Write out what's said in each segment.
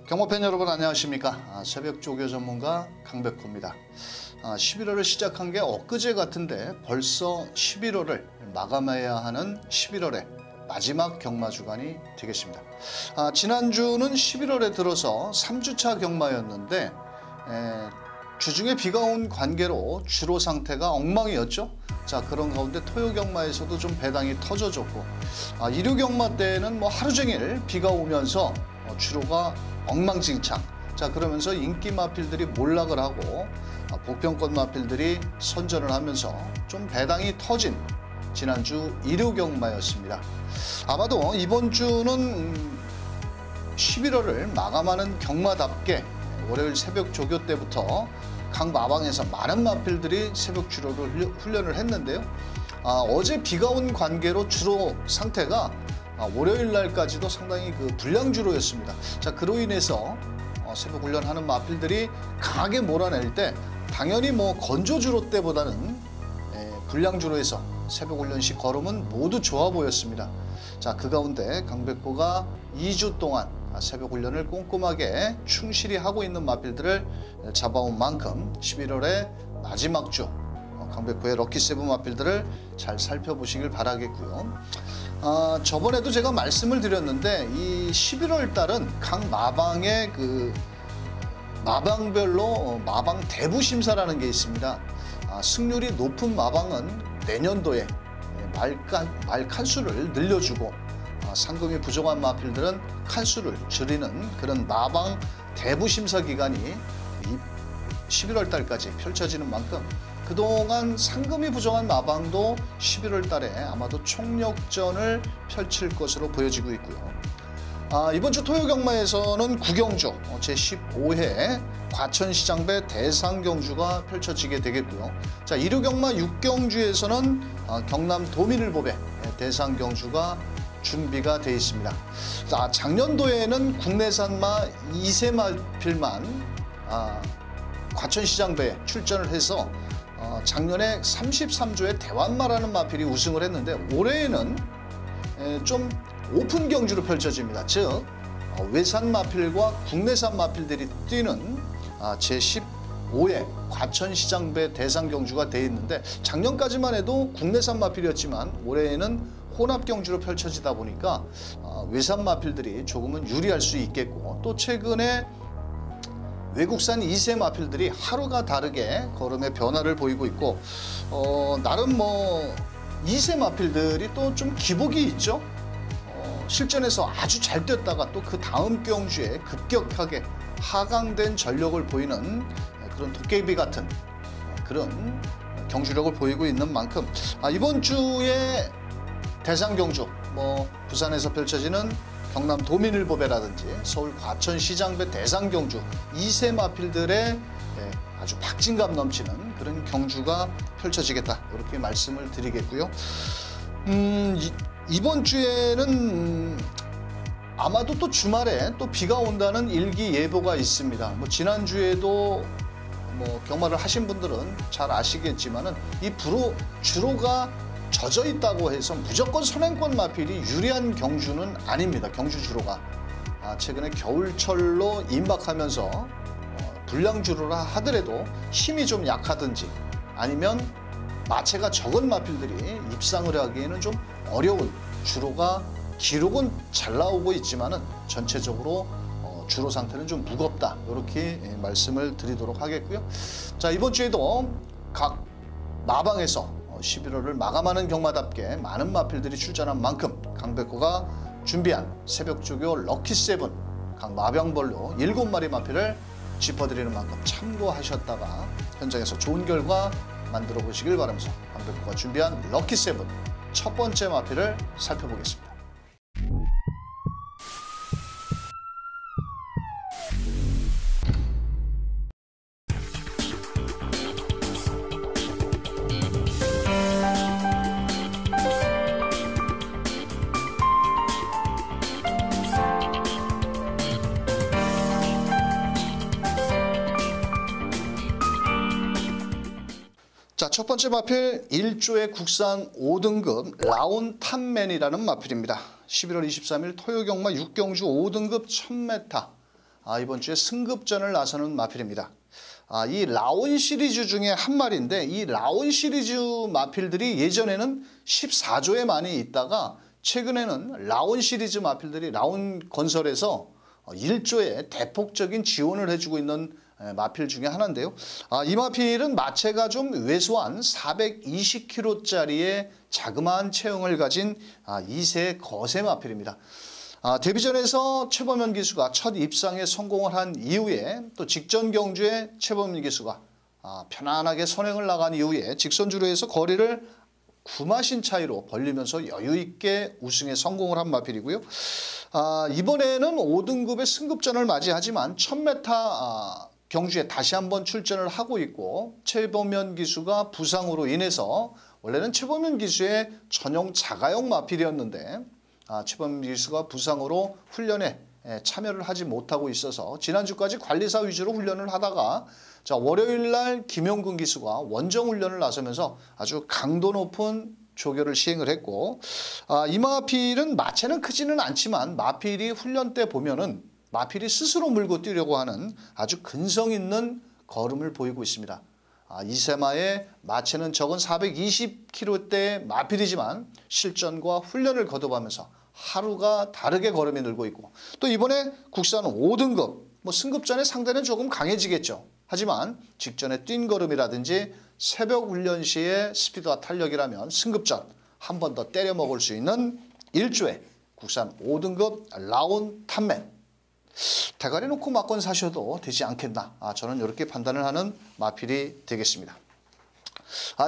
경마팬 여러분 안녕하십니까. 새벽 조교 전문가 강백호입니다. 11월을 시작한 게 엊그제 같은데 벌써 11월을 마감해야 하는 11월의 마지막 경마 주간이 되겠습니다. 지난주는 11월에 들어서 3주차 경마였는데 주중에 비가 온 관계로 주로 상태가 엉망이었죠. 자, 그런 가운데 토요 경마에서도 좀 배당이 터져줬고 일요 경마 때는 뭐 하루 종일 비가 오면서 주로가 엉망진창. 자, 그러면서 인기 마필들이 몰락을 하고 보편권 마필들이 선전을 하면서 좀 배당이 터진 지난주 일요 경마였습니다. 아마도 이번 주는 11월을 마감하는 경마답게 월요일 새벽 조교 때부터 각 마방에서 많은 마필들이 새벽 주로를 훈련을 했는데요. 어제 비가 온 관계로 주로 상태가 월요일 날까지도 상당히 불량주로였습니다. 자, 그로 인해서 새벽 훈련하는 마필들이 강하게 몰아낼 때 당연히 건조주로 때보다는 불량주로에서 새벽 훈련 시 걸음은 모두 좋아 보였습니다. 자, 그 가운데 강백호가 2주 동안 새벽 훈련을 꼼꼼하게 충실히 하고 있는 마필들을 잡아온 만큼 11월의 마지막 주 강백호의 럭키세븐 마필들을 잘 살펴보시길 바라겠고요. 저번에도 제가 말씀을 드렸는데 이 11월 달은 각 마방의 마방별로 마방 대부 심사라는 게 있습니다. 승률이 높은 마방은 내년도에 말 칸수를 늘려주고 상금이 부족한 마필들은 칸수를 줄이는 그런 마방 대부 심사 기간이 11월 달까지 펼쳐지는 만큼 그동안 상금이 부족한 마방도 11월 달에 아마도 총력전을 펼칠 것으로 보여지고 있고요. 이번 주 토요 경마에서는 구경주 제15회 과천시장배 대상경주가 펼쳐지게 되겠고요. 자, 일요 경마 6경주에서는 경남 도민을보배 대상경주가 준비가 되어 있습니다. 자, 작년도에는 국내산마 2세 마필만 과천시장배에 출전을 해서 작년에 33조의 대환마라는 마필이 우승을 했는데 올해에는 좀 오픈 경주로 펼쳐집니다. 즉 외산 마필과 국내산 마필들이 뛰는 제15회 과천시장배 대상 경주가 되어 있는데 작년까지만 해도 국내산 마필이었지만 올해에는 혼합 경주로 펼쳐지다 보니까 외산 마필들이 조금은 유리할 수 있겠고 또 최근에 외국산 2세 마필들이 하루가 다르게 걸음의 변화를 보이고 있고 나름 2세 마필들이 또 좀 기복이 있죠. 실전에서 아주 잘 뛰었다가 또 그 다음 경주에 급격하게 하강된 전력을 보이는 그런 도깨비 같은 그런 경주력을 보이고 있는 만큼 이번 주에 대상 경주 부산에서 펼쳐지는 경남 도민을보배라든지 서울 과천시장배 대상경주 2세 마필들의 아주 박진감 넘치는 그런 경주가 펼쳐지겠다 이렇게 말씀을 드리겠고요. 이번 주에는 아마도 또 주말에 또 비가 온다는 일기예보가 있습니다. 지난주에도 경마를 하신 분들은 잘 아시겠지만은 이 주로가 젖어 있다고 해서 무조건 선행권 마필이 유리한 경주는 아닙니다. 경주 주로가 최근에 겨울철로 임박하면서 불량주로라 하더라도 힘이 좀 약하든지 아니면 마체가 적은 마필들이 입상을 하기에는 좀 어려운 주로가 기록은 잘 나오고 있지만은 전체적으로 주로 상태는 좀 무겁다 이렇게 말씀을 드리도록 하겠고요. 자, 이번 주에도 각 마방에서 11월을 마감하는 경마답게 많은 마필들이 출전한 만큼 강백호가 준비한 새벽조교 럭키세븐 각 마병별로 7마리 마필을 짚어드리는 만큼 참고하셨다가 현장에서 좋은 결과 만들어 보시길 바라면서 강백호가 준비한 럭키세븐 첫 번째 마필을 살펴보겠습니다. 자, 첫 번째 마필 1조의 국산 5등급 라온 탑맨이라는 마필입니다. 11월 23일 토요경마 6경주 5등급 1000m 이번 주에 승급전을 나서는 마필입니다. 이 라온 시리즈 중에 한 마리인데 이 라온 시리즈 마필들이 예전에는 14조에 많이 있다가 최근에는 라온 시리즈 마필들이 라온 건설에서 1조에 대폭적인 지원을 해주고 있는 마필 중에 하나인데요. 이 마필은 마체가 좀 왜소한 420kg짜리의 자그마한 체형을 가진 2세 거세 마필입니다. 데뷔전에서 최범현 기수가 첫 입상에 성공을 한 이후에 또 직전 경주에 최범현 기수가 편안하게 선행을 나간 이후에 직선주로에서 거리를 9마신 차이로 벌리면서 여유 있게 우승에 성공을 한 마필이고요. 이번에는 5등급의 승급전을 맞이하지만 1000m 경주에 다시 한번 출전을 하고 있고 최범현 기수가 부상으로 인해서 원래는 최범현 기수의 전용 자가용 마필이었는데 최범현 기수가 부상으로 훈련에 참여를 하지 못하고 있어서 지난주까지 관리사 위주로 훈련을 하다가 월요일 날 김용근 기수가 원정 훈련을 나서면서 아주 강도 높은 조교를 시행을 했고 이 마필은 마체는 크지는 않지만 마필이 훈련 때 보면은 마필이 스스로 물고 뛰려고 하는 아주 근성 있는 걸음을 보이고 있습니다. 이세마의 마체는 적은 420kg대의 마필이지만 실전과 훈련을 거듭하면서 하루가 다르게 걸음이 늘고 있고 또 이번에 국산 5등급 승급전의 상대는 조금 강해지겠죠. 하지만 직전에 뛴 걸음이라든지 새벽 훈련 시의 스피드와 탄력이라면 승급전 한 번 더 때려 먹을 수 있는 1조의 국산 5등급 라온 탑맨. 대가리 놓고 막건 사셔도 되지 않겠나. 저는 이렇게 판단을 하는 마필이 되겠습니다.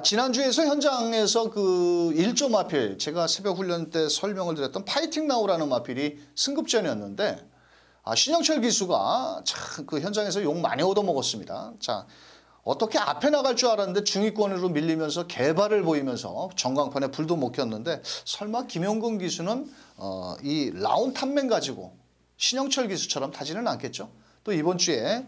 지난주에서 현장에서 그 1조 마필, 제가 새벽 훈련 때 설명을 드렸던 파이팅 나우라는 마필이 승급전이었는데 신영철 기수가 참 그 현장에서 욕 많이 얻어먹었습니다. 자, 어떻게 앞에 나갈 줄 알았는데 중위권으로 밀리면서 개발을 보이면서 전광판에 불도 못 켰는데 설마 김용근 기수는 이 라온 탑맨 가지고 신영철 기수처럼 타지는 않겠죠. 또 이번 주에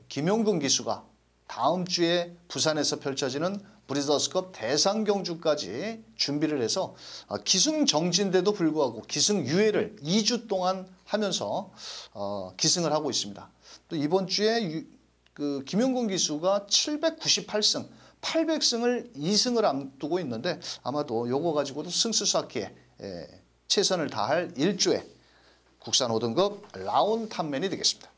김용근 기수가 다음 주에 부산에서 펼쳐지는 브리더스컵 대상경주까지 준비를 해서 기승 정지인데도 불구하고 기승 유예를 2주 동안 하면서 기승을 하고 있습니다. 또 이번 주에 그 김용근 기수가 798승, 800승을 2승을 앞두고 있는데 아마도 요거 가지고도 승수쌓기에 최선을 다할 1조의 국산 5등급 라온 탑맨이 되겠습니다.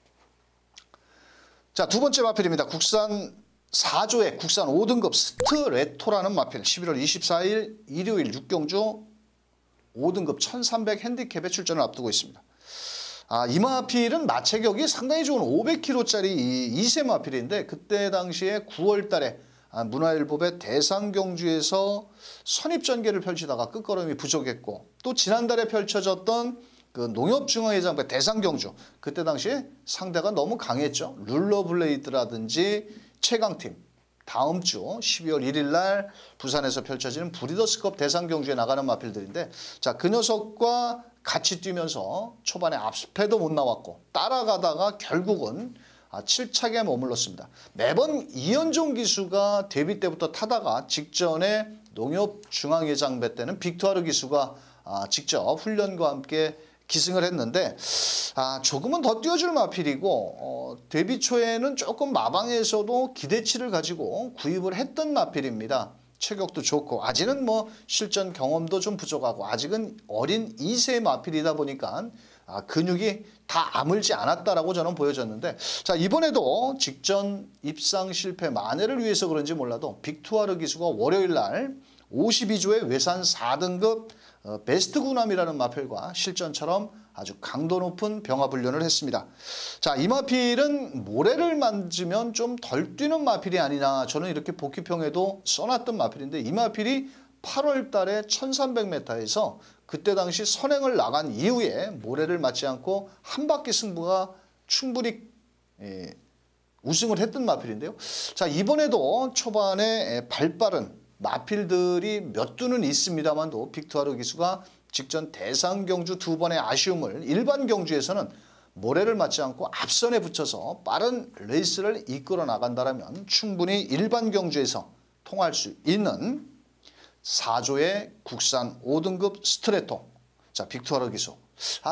자, 두 번째 마필입니다. 국산 4조의 국산 5등급 스트레토라는 마필. 11월 24일 일요일 6경주 5등급 1300 핸디캡에 출전을 앞두고 있습니다. 이 마필은 마체격이 상당히 좋은 500kg짜리 2세 마필인데 그때 당시에 9월 달에 문화일보배 대상경주에서 선입전개를 펼치다가 끝걸음이 부족했고 또 지난달에 펼쳐졌던 그 농협중앙회장배 대상경주 그때 당시에 상대가 너무 강했죠. 룰러블레이드라든지 최강팀 다음 주 12월 1일 날 부산에서 펼쳐지는 브리더스컵 대상경주에 나가는 마필들인데 자, 그 녀석과 같이 뛰면서 초반에 앞패도 못 나왔고 따라가다가 결국은 7착에 머물렀습니다. 매번 이현종 기수가 데뷔 때부터 타다가 직전에 농협중앙회장배 때는 빅투아르 기수가 직접 훈련과 함께 기승을 했는데 조금은 더 뛰어줄 마필이고 데뷔 초에는 조금 마방에서도 기대치를 가지고 구입을 했던 마필입니다. 체격도 좋고 아직은 뭐 실전 경험도 좀 부족하고 아직은 어린 2세 마필이다 보니까 근육이 다 아물지 않았다라고 저는 보여졌는데 자, 이번에도 직전 입상 실패 만회를 위해서 그런지 몰라도 빅투아르 기수가 월요일 날 52조의 외산 4등급 베스트 구남이라는 마필과 실전처럼 아주 강도 높은 병합 훈련을 했습니다. 자, 이 마필은 모래를 만지면 좀 덜 뛰는 마필이 아니냐 저는 이렇게 복귀평에도 써놨던 마필인데 이 마필이 8월 달에 1300m에서 그때 당시 선행을 나간 이후에 모래를 맞지 않고 한 바퀴 승부가 충분히 우승을 했던 마필인데요. 자, 이번에도 초반에 발빠른 마필들이 몇 두는 있습니다만도 빅투아르 기수가 직전 대상경주 두 번의 아쉬움을 일반 경주에서는 모래를 맞지 않고 앞선에 붙여서 빠른 레이스를 이끌어 나간다면 충분히 일반 경주에서 통할 수 있는 4조의 국산 5등급 스트레토. 자, 빅투아르 기수.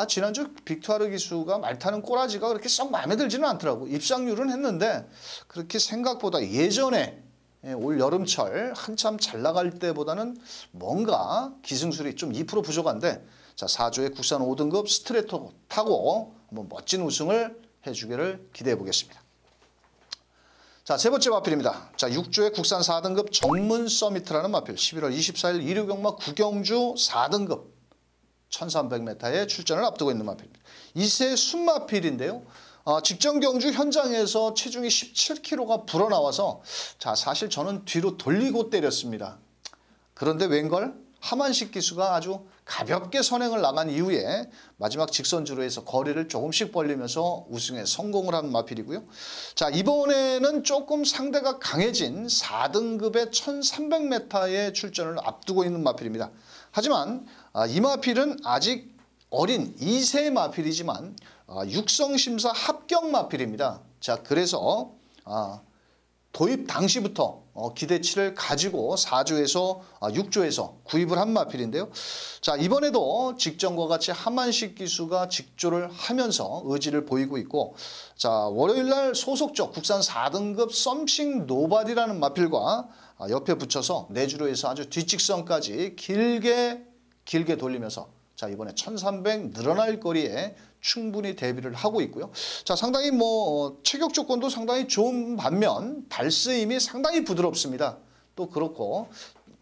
지난주 빅투아르 기수가 말타는 꼬라지가 그렇게 썩 마음에 들지는 않더라고. 입상률은 했는데 그렇게 생각보다 예전에 올 여름철 한참 잘 나갈 때보다는 뭔가 기승술이 좀 2% 부족한데 자 4조의 국산 5등급 스트레토 타고 한번 멋진 우승을 해주기를 기대해 보겠습니다. 자, 세 번째 마필입니다. 자, 6조의 국산 4등급 정문 서미트라는 마필 11월 24일 일요경마 구경주 4등급 1300m의 출전을 앞두고 있는 마필입니다. 이세 순마필인데요. 직전 경주 현장에서 체중이 17kg가 불어나와서 자 사실 저는 뒤로 돌리고 때렸습니다. 그런데 웬걸 하만식 기수가 아주 가볍게 선행을 나간 이후에 마지막 직선주로 해서 거리를 조금씩 벌리면서 우승에 성공을 한 마필이고요. 자 이번에는 조금 상대가 강해진 4등급의 1300m의 출전을 앞두고 있는 마필입니다. 하지만 이 마필은 아직 어린 2세 마필이지만 육성심사 합격 마필입니다. 자 그래서 도입 당시부터 기대치를 가지고 4조에서 6조에서 구입을 한 마필인데요. 자 이번에도 직전과 같이 하만식 기수가 직조를 하면서 의지를 보이고 있고 자 월요일날 소속적 국산 4등급 썸씽 노바디라는 마필과 옆에 붙여서 내주로 해서 아주 뒷직선까지 길게 돌리면서 자 이번에 1300 늘어날 거리에 충분히 대비를 하고 있고요. 자 상당히 체격 조건도 상당히 좋은 반면 발스임이 상당히 부드럽습니다. 또 그렇고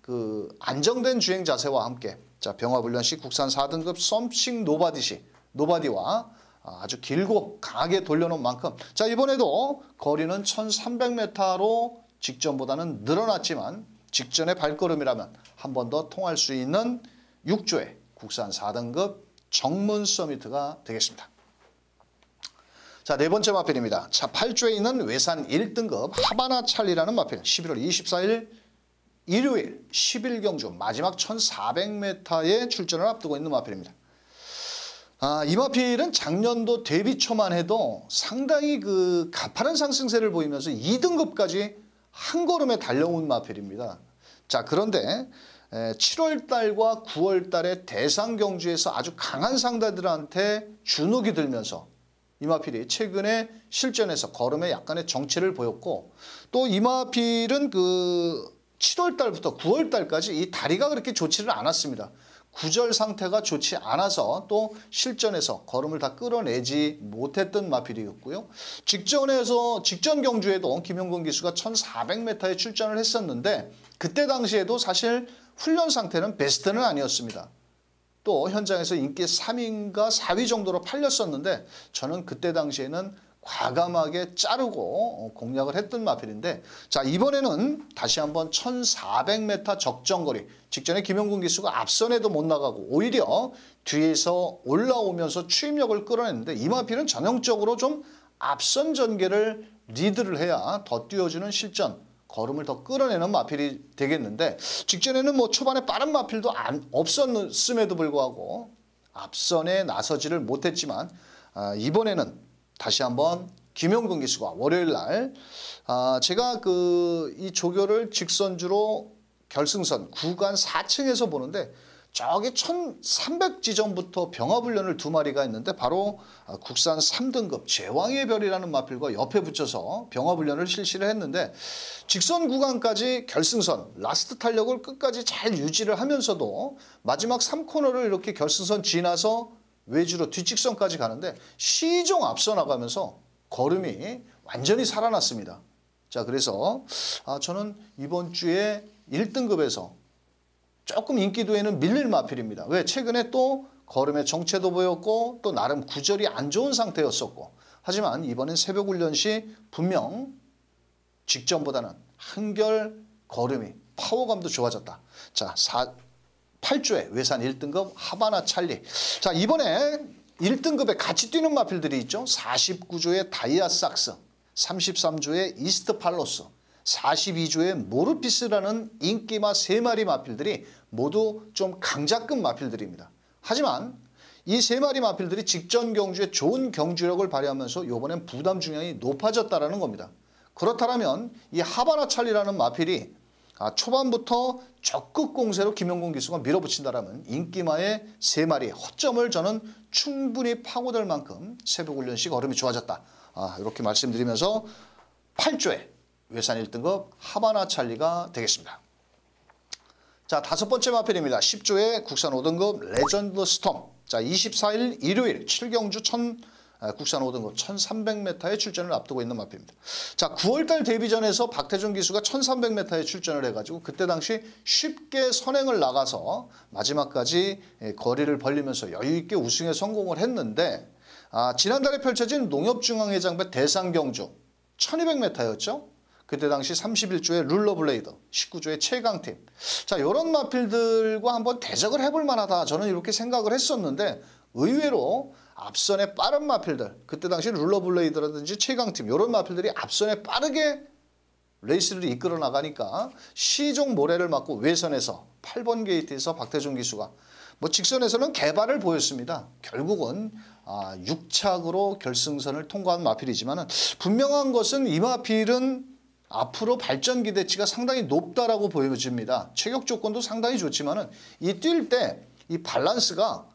그 안정된 주행 자세와 함께 자 병화불련식 국산 4등급 썸씽 노바디와 아주 길고 강하게 돌려놓은 만큼 자 이번에도 거리는 1300m로 직전보다는 늘어났지만 직전의 발걸음이라면 한 번 더 통할 수 있는 6조의 국산 4등급 정문 서미트가 되겠습니다. 자, 네 번째 마필입니다. 자, 8조에 있는 외산 1등급 하바나 찰리라는 마필 11월 24일 일요일 11경주 마지막 1400m의 출전을 앞두고 있는 마필입니다. 이 마필은 작년도 데뷔 초만 해도 상당히 그 가파른 상승세를 보이면서 2등급까지 한 걸음에 달려온 마필입니다. 자, 그런데 7월 달과 9월 달에 대상 경주에서 아주 강한 상대들한테 주눅이 들면서 이마필이 최근에 실전에서 걸음에 약간의 정체를 보였고 또 이마필은 그 7월 달부터 9월 달까지 이 다리가 그렇게 좋지를 않았습니다. 구절 상태가 좋지 않아서 또 실전에서 걸음을 다 끌어내지 못했던 마필이었고요. 직전 경주에도 김용근 기수가 1400m에 출전을 했었는데 그때 당시에도 사실 훈련 상태는 베스트는 아니었습니다. 또 현장에서 인기 3위인가 4위 정도로 팔렸었는데 저는 그때 당시에는 과감하게 자르고 공략을 했던 마필인데 자 이번에는 다시 한번 1400m 적정거리 직전에 김용근 기수가 앞선에도 못 나가고 오히려 뒤에서 올라오면서 추임력을 끌어냈는데 이 마필은 전형적으로 좀 앞선 전개를 리드를 해야 더 뛰어주는 실전 걸음을 더 끌어내는 마필이 되겠는데 직전에는 초반에 빠른 마필도 없었음에도 불구하고 앞선에 나서지를 못했지만 이번에는 다시 한번 김용근 기수가 월요일 날 제가 이 조교를 직선주로 결승선 구간 4층에서 보는데 저기 1300 지점부터 병화불련을 2마리가 있는데 바로 국산 3등급 제왕의 별이라는 마필과 옆에 붙여서 병화불련을 실시를 했는데 직선 구간까지 결승선 라스트 탄력을 끝까지 잘 유지를 하면서도 마지막 3코너를 이렇게 결승선 지나서 외주로 뒷직선까지 가는데 시종 앞서 나가면서 걸음이 완전히 살아났습니다. 자 그래서 저는 이번 주에 1등급에서 조금 인기도에는 밀릴 마필입니다. 왜? 최근에 또 걸음의 정체도 보였고 또 나름 구절이 안 좋은 상태였었고 하지만 이번엔 새벽 훈련 시 분명 직전보다는 한결 걸음이 파워감도 좋아졌다. 자 8조의 외산 1등급 하바나 찰리. 자 이번에 1등급에 같이 뛰는 마필들이 있죠. 49조의 다이아삭스, 33조의 이스트 팔로스, 42조의 모르피스라는 인기마 3마리 마필들이 모두 좀 강자급 마필들입니다. 하지만 이 3마리 마필들이 직전 경주에 좋은 경주력을 발휘하면서 이번엔 부담 중량이 높아졌다는 겁니다. 그렇다면 이 하바나 찰리라는 마필이 초반부터 적극 공세로 김영곤 기수가 밀어붙인다라면 인기마의 3마리 허점을 저는 충분히 파고들 만큼 새벽훈련시 걸음이 좋아졌다. 이렇게 말씀드리면서 8조의 외산 1등급 하바나 찰리가 되겠습니다. 자, 5번째 마필입니다. 10조의 국산 5등급 레전드 스톰. 자, 24일 일요일 7경주 국산 5등급 1300m의 출전을 앞두고 있는 마필입니다. 자, 9월달 데뷔전에서 박태준 기수가 1300m에 출전을 해가지고 그때 당시 쉽게 선행을 나가서 마지막까지 거리를 벌리면서 여유있게 우승에 성공을 했는데 지난달에 펼쳐진 농협중앙회장배 대상경주 1200m였죠. 그때 당시 31조의 룰러블레이드, 19조의 최강팀. 자, 이런 마필들과 한번 대적을 해볼 만하다. 저는 이렇게 생각을 했었는데 의외로 앞선의 빠른 마필들, 그때 당시 룰러블레이드라든지 최강팀 이런 마필들이 앞선에 빠르게 레이스를 이끌어 나가니까 시종 모래를 맞고 외선에서 8번 게이트에서 박태준 기수가 직선에서는 개발을 보였습니다. 결국은 6착으로 결승선을 통과한 마필이지만 분명한 것은 이 마필은 앞으로 발전 기대치가 상당히 높다라고 보여집니다. 체격 조건도 상당히 좋지만은 이 뛸 때 이 밸런스가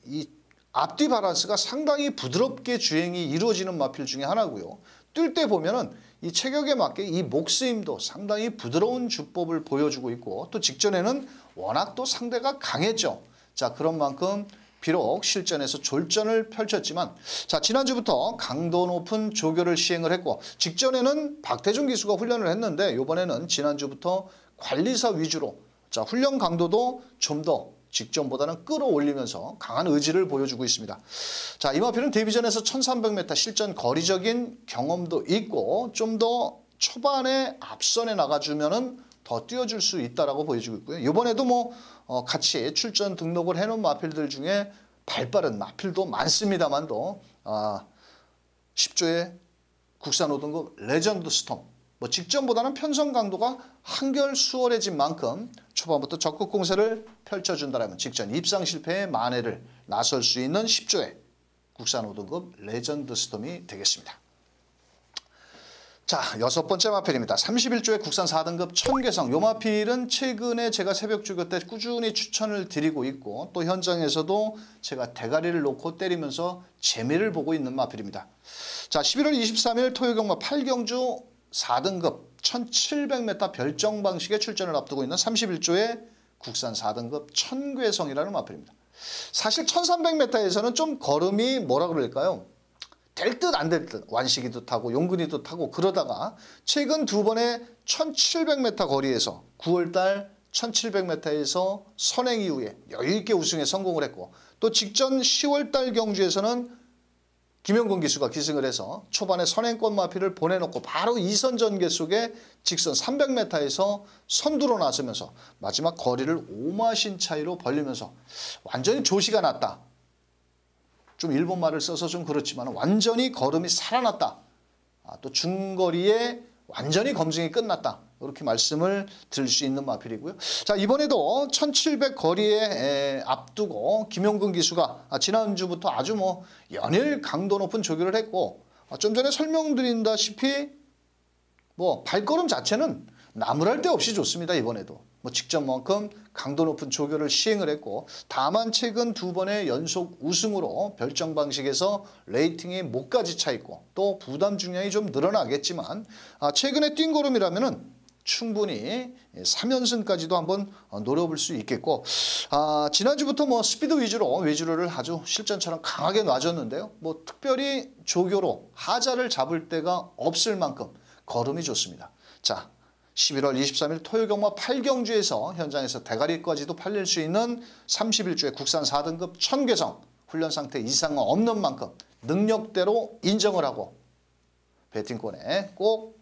이 앞뒤 밸런스가 상당히 부드럽게 주행이 이루어지는 마필 중에 하나고요. 뛸 때 보면은 이 체격에 맞게 이 목스힘도 상당히 부드러운 주법을 보여주고 있고 또 직전에는 워낙 또 상대가 강했죠. 자, 그런 만큼 비록 실전에서 졸전을 펼쳤지만 자, 지난주부터 강도 높은 조교를 시행을 했고 직전에는 박태준 기수가 훈련을 했는데 이번에는 지난주부터 관리사 위주로 자, 훈련 강도도 좀 더 직전보다는 끌어올리면서 강한 의지를 보여주고 있습니다. 자, 이 마필은 데뷔전에서 1300m 실전 거리적인 경험도 있고 좀 더 초반에 앞선에 나가주면은 더 뛰어줄 수 있다라고 보여주고 있고요. 이번에도 같이 출전 등록을 해놓은 마필들 중에 발빠른 마필도 많습니다만도 10조의 국산 5등급 레전드 스톰 직전보다는 편성 강도가 한결 수월해진 만큼 초반부터 적극 공세를 펼쳐준다면 직전 입상 실패의 만회를 나설 수 있는 10조의 국산 5등급 레전드 스톰이 되겠습니다. 자, 6번째 마필입니다. 31조의 국산 4등급 천괴성. 요 마필은 최근에 제가 새벽주교 때 꾸준히 추천을 드리고 있고 또 현장에서도 제가 대가리를 놓고 때리면서 재미를 보고 있는 마필입니다. 자, 11월 23일 토요경마 8경주 4등급 1700m 별정 방식의 출전을 앞두고 있는 31조의 국산 4등급 천괴성이라는 마필입니다. 사실 1300m에서는 좀 걸음이 뭐라 그럴까요? 될 듯 안 될 듯 완식이도 타고 용근이도 타고 그러다가 최근 두 번의 1700m 거리에서 9월달 1700m에서 선행 이후에 여유있게 우승에 성공을 했고 또 직전 10월달 경주에서는 김영곤 기수가 기승을 해서 초반에 선행권 마필을 보내놓고 바로 2선 전개 속에 직선 300m에서 선두로 나서면서 마지막 거리를 5마신 차이로 벌리면서 완전히 조시가 났다. 좀 일본 말을 써서 좀 그렇지만 완전히 걸음이 살아났다. 또 중거리에 완전히 검증이 끝났다. 이렇게 말씀을 드릴 수 있는 마필이고요. 자, 이번에도 1700 거리에 앞두고 김용근 기수가 지난주부터 아주 연일 강도 높은 조교를 했고 좀 전에 설명드린다시피 발걸음 자체는 나무랄 데 없이 좋습니다. 이번에도 직전만큼 강도 높은 조교를 시행을 했고 다만 최근 두 번의 연속 우승으로 별정 방식에서 레이팅이 목까지 차 있고 또 부담 중량이 좀 늘어나겠지만 최근에 뛴 걸음이라면은 충분히 3연승까지도 한번 노려볼 수 있겠고 지난주부터 스피드 위주로 외주로를 아주 실전처럼 강하게 놔줬는데요. 특별히 조교로 하자를 잡을 데가 없을 만큼 걸음이 좋습니다. 자, 11월 23일 토요경마 8경주에서 현장에서 대가리까지도 팔릴 수 있는 31조의 국산 4등급 천괴성 훈련 상태 이상은 없는 만큼 능력대로 인정을 하고 배팅권에 꼭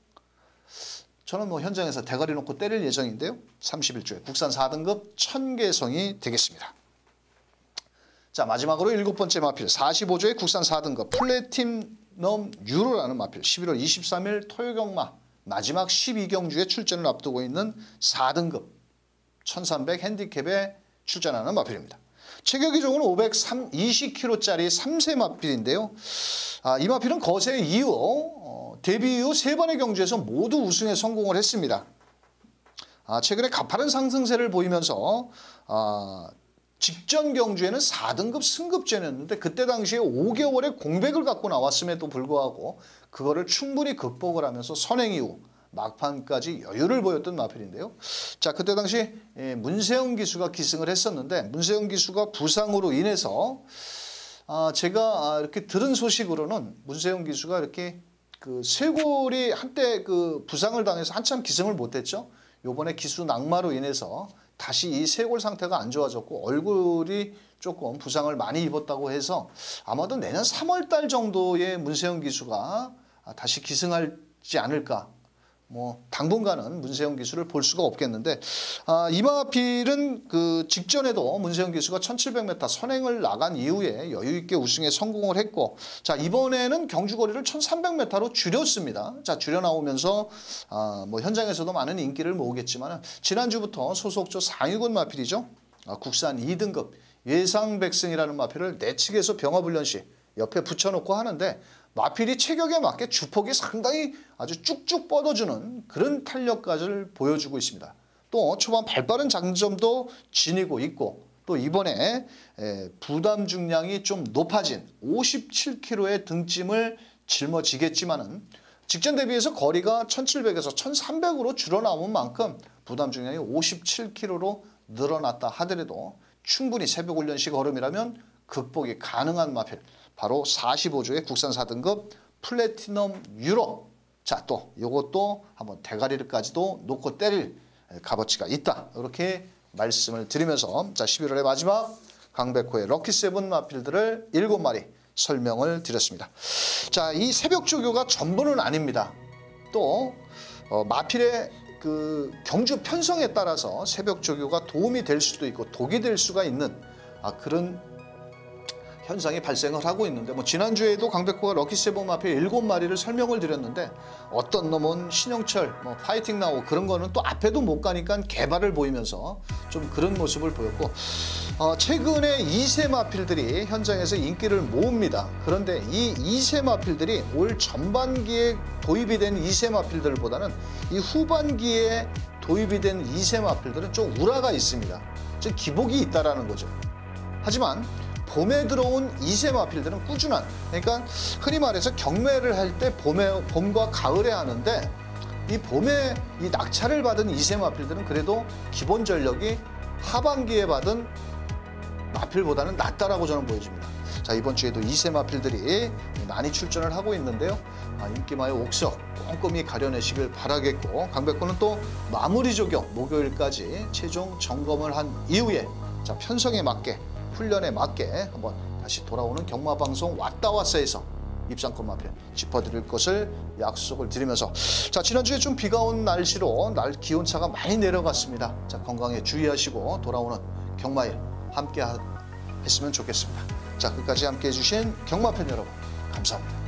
저는 현장에서 대가리 놓고 때릴 예정인데요. 31조의 국산 4등급 천괴성이 되겠습니다. 자, 마지막으로 7번째 마필 45조의 국산 4등급 플래티넘 유로라는 마필 11월 23일 토요경마 마지막 12경주에 출전을 앞두고 있는 4등급 1300 핸디캡에 출전하는 마필입니다. 체격 기종은 520kg짜리 3세 마필인데요. 이 마필은 거세 이후 데뷔 이후 3번의 경주에서 모두 우승에 성공을 했습니다. 최근에 가파른 상승세를 보이면서 직전 경주에는 4등급 승급전이었는데 그때 당시에 5개월의 공백을 갖고 나왔음에도 불구하고 그거를 충분히 극복을 하면서 선행 이후 막판까지 여유를 보였던 마필인데요. 자, 그때 당시 문세영 기수가 기승을 했었는데 문세영 기수가 부상으로 인해서 제가 이렇게 들은 소식으로는 문세영 기수가 이렇게 그 쇄골이 한때 그 부상을 당해서 한참 기승을 못했죠. 요번에 기수 낙마로 인해서 다시 이 쇄골 상태가 안 좋아졌고 얼굴이 조금 부상을 많이 입었다고 해서 아마도 내년 3월 달 정도에 문세영 기수가 다시 기승하지 않을까. 뭐 당분간은 문세영 기수를 볼 수가 없겠는데 이 마필은 그 직전에도 문세영 기수가 1700m 선행을 나간 이후에 여유 있게 우승에 성공을 했고 자 이번에는 경주거리를 1300m로 줄였습니다. 자 줄여 나오면서 뭐 현장에서도 많은 인기를 모으겠지만 지난주부터 소속조 상위군 마필이죠. 국산 2등급 예상백승이라는 마필을 내측에서 병화훈련 시 옆에 붙여놓고 하는데 마필이 체격에 맞게 주폭이 상당히 아주 쭉쭉 뻗어주는 그런 탄력까지를 보여주고 있습니다. 또 초반 발빠른 장점도 지니고 있고 또 이번에 부담 중량이 좀 높아진 57kg의 등짐을 짊어지겠지만은 직전 대비해서 거리가 1700에서 1300으로 줄어나온 만큼 부담 중량이 57kg로 늘어났다 하더라도 충분히 새벽 훈련식 걸음이라면 극복이 가능한 마필. 바로 45조의 국산 4등급 플래티넘 유로. 자, 또 이것도 한번 대가리를까지도 놓고 때릴 값어치가 있다. 이렇게 말씀을 드리면서 자 11월의 마지막 강백호의 럭키세븐 마필들을 7마리 설명을 드렸습니다. 자, 이 새벽 조교가 전부는 아닙니다. 또 마필의 그 경주 편성에 따라서 새벽 조교가 도움이 될 수도 있고 독이 될 수가 있는 그런 현상이 발생을 하고 있는데 뭐 지난주에도 강백호가 럭키세븐 마필 7마리를 설명을 드렸는데 어떤 놈은 신영철 뭐 파이팅 나오 그런 거는 또 앞에도 못 가니까 개발을 보이면서 좀 그런 모습을 보였고 최근에 2세 마필들이 현장에서 인기를 모읍니다. 그런데 이 2세 마필들이 올 전반기에 도입이 된 2세 마필들보다는 이 후반기에 도입이 된 2세 마필들은 좀 우라가 있습니다. 즉 기복이 있다라는 거죠. 하지만 봄에 들어온 2세 마필들은 꾸준한 그러니까 흔히 말해서 경매를 할 때 봄과 가을에 하는데 이 봄에 이 낙찰을 받은 2세 마필들은 그래도 기본 전력이 하반기에 받은 마필보다는 낫다라고 저는 보여집니다. 자 이번 주에도 2세 마필들이 많이 출전을 하고 있는데요. 인기마의 옥석 꼼꼼히 가려내시길 바라겠고 강백호는 또 마무리 조경 목요일까지 최종 점검을 한 이후에 자 편성에 맞게 훈련에 맞게 한번 다시 돌아오는 경마방송 왔다왔어에서 입상권 마필 짚어드릴 것을 약속을 드리면서 자 지난주에 좀 비가 온 날씨로 기온차가 많이 내려갔습니다. 자 건강에 주의하시고 돌아오는 경마일 함께 했으면 좋겠습니다. 자 끝까지 함께 해주신 경마팬 여러분 감사합니다.